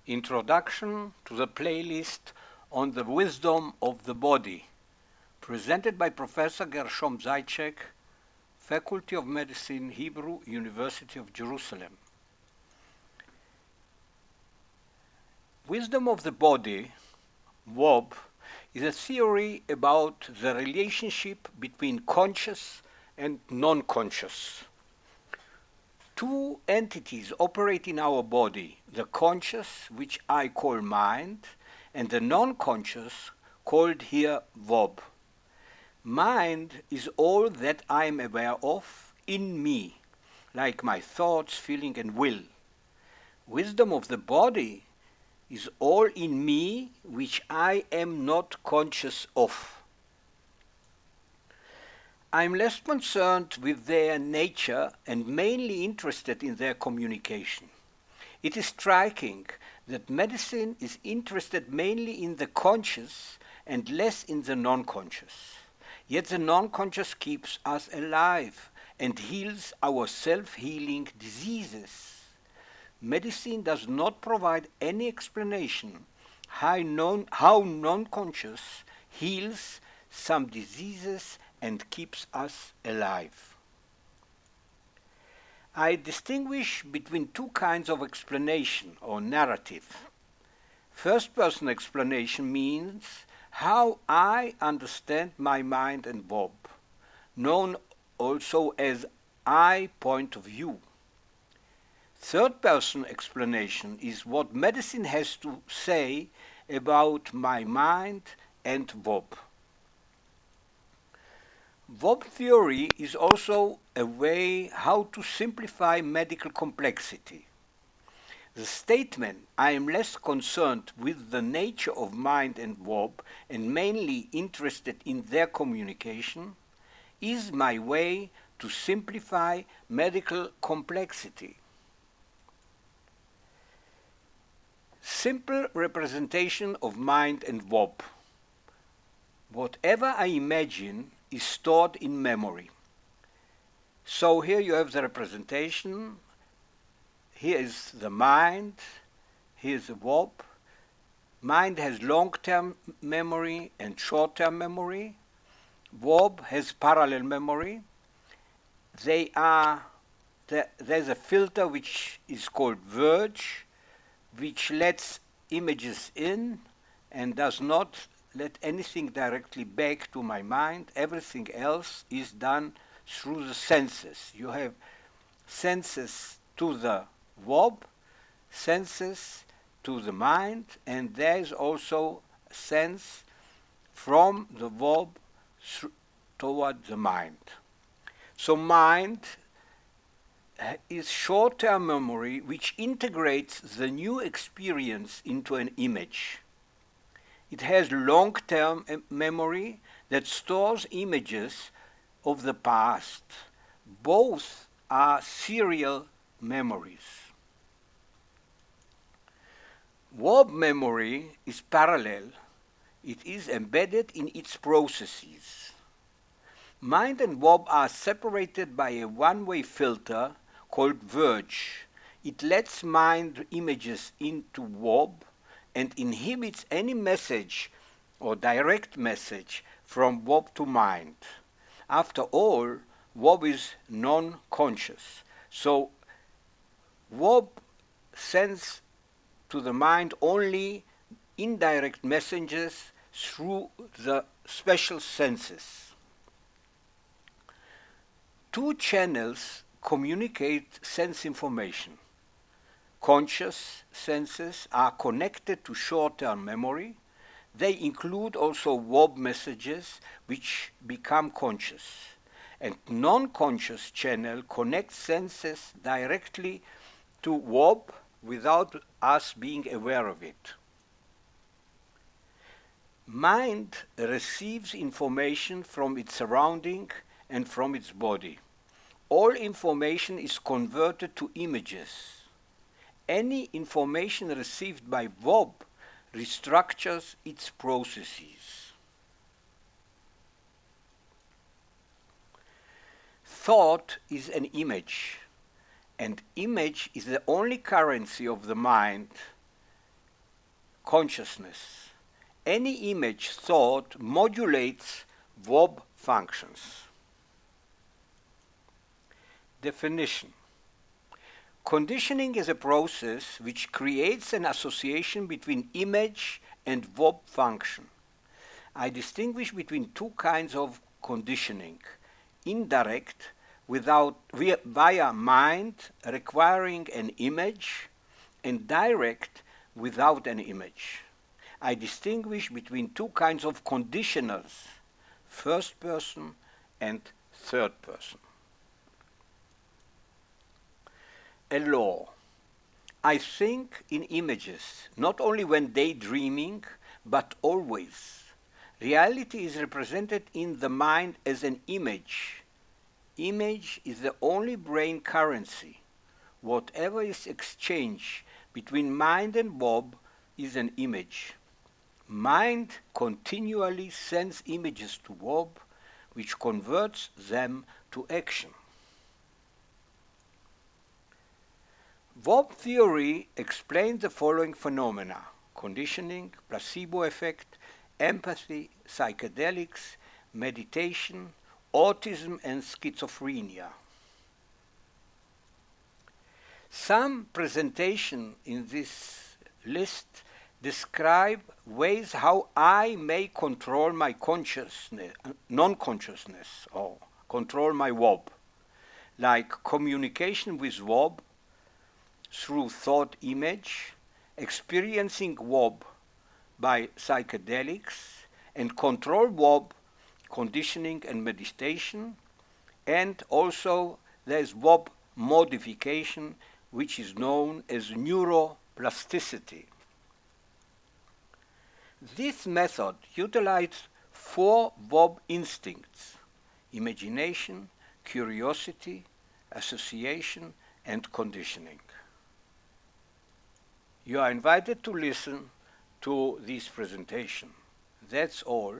Introduction to the playlist on the wisdom of the body, presented by Professor Gershom Zajcek, Faculty of Medicine, Hebrew University of Jerusalem. Wisdom of the body, WOB, is a theory about the relationship between conscious and non-conscious. Two entities operate in our body, the conscious, which I call mind, and the non-conscious, called here WOB. Mind is all that I am aware of in me, like my thoughts, feeling, and will. Wisdom of the body is all in me which I am not conscious of. I am less concerned with their nature and mainly interested in their communication. It is striking that medicine is interested mainly in the conscious and less in the non-conscious. Yet the non-conscious keeps us alive and heals our self-healing diseases. Medicine does not provide any explanation how non-conscious heals some diseases and keeps us alive. I distinguish between two kinds of explanation or narrative. First-person explanation means how I understand my mind and WOB, known also as I point of view. Third-person explanation is what medicine has to say about my mind and WOB. WOB theory is also a way how to simplify medical complexity. The statement, I am less concerned with the nature of mind and WOB and mainly interested in their communication, is my way to simplify medical complexity. Simple representation of mind and WOB. Whatever I imagine is stored in memory. So here you have the representation. Here is the mind. Here is the WOB. Mind has long-term memory and short-term memory. WOB has parallel memory. There's a filter which is called verge, which lets images in and does not let anything directly back to my mind. Everything else is done through the senses. You have senses to the WOB, senses to the mind, and there is also a sense from the WOB toward the mind. So mind is short-term memory which integrates the new experience into an image. It has long-term memory that stores images of the past. Both are serial memories. WOB memory is parallel. It is embedded in its processes. Mind and WOB are separated by a one-way filter called verge. It lets mind images into WOB and inhibits any message or direct message from WOB to mind. After all, WOB is non-conscious. So WOB sends to the mind only indirect messages through the special senses. Two channels communicate sense information. Conscious senses are connected to short-term memory. They include also WOB messages which become conscious. And non-conscious channel connects senses directly to WOB without us being aware of it. Mind receives information from its surrounding and from its body. All information is converted to images. Any information received by WOB restructures its processes. Thought is an image, and image is the only currency of the mind. consciousness. Any image thought modulates VOB functions. Definition. Conditioning is a process which creates an association between image and VOB function. I distinguish between two kinds of conditioning: indirect, via mind, requiring an image, and direct, without an image. I distinguish between two kinds of conditioners: first person and third person. A law. I think in images, not only when daydreaming, but always. Reality is represented in the mind as an image. Image is the only brain currency. Whatever is exchanged between mind and VOB is an image. Mind continually sends images to VOB, which converts them to action. VOB theory explains the following phenomena: conditioning, placebo effect, empathy, psychedelics, meditation, autism, and schizophrenia. Some presentations in this list describe ways how I may control my consciousness, non-consciousness, or control my VOB, like communication with VOB through thought image, experiencing VOB by psychedelics, and control VOB, conditioning and meditation, and also there's VOB modification, which is known as neuroplasticity. This method utilizes 4 VOB instincts: imagination, curiosity, association, and conditioning. You are invited to listen to this presentation. That's all.